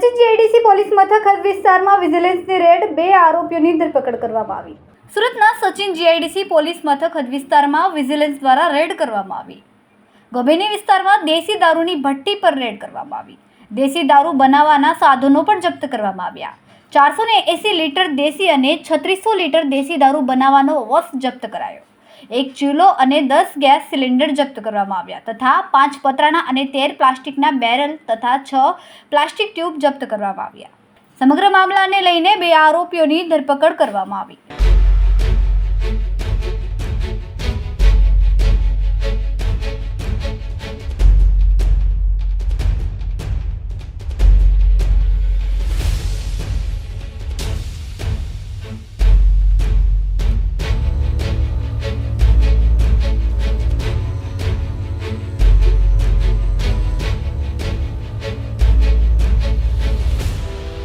Sachin GIDC police મથક હદ વિસ્તારમાં વિજિલન્સની રેડ, 2 આરોપીઓની ધરપકડ કરવામાં આવી। સુરતના સચિન જીઆઈડીસી પોલીસ મથક હદ વિસ્તારમાં વિજિલન્સ દ્વારા રેડ કરવામાં આવી। ગોબેની વિસ્તારમાં દેશી દારૂની ભઠ્ઠી પર રેડ કરવામાં આવી। દેશી દારૂ બનાવવાના સાધનો પણ જપ્ત કરવામાં આવ્યા। 480 લીટર દેશી અને 3600 લીટર દેશી દારૂ બનાવવાનો વશ જપ્ત કરાયો। 1 ચૂલો અને 10 ગેસ સિલિન્ડર જપ્ત કરવામાં આવ્યા તથા 5 પતરાના અને 13 પ્લાસ્ટિકના બેરલ તથા 6 પ્લાસ્ટિક ટ્યુબ જપ્ત કરવામાં આવ્યા। સમગ્ર મામલાને લઈને 2 આરોપીઓની ધરપકડ કરવામાં આવી।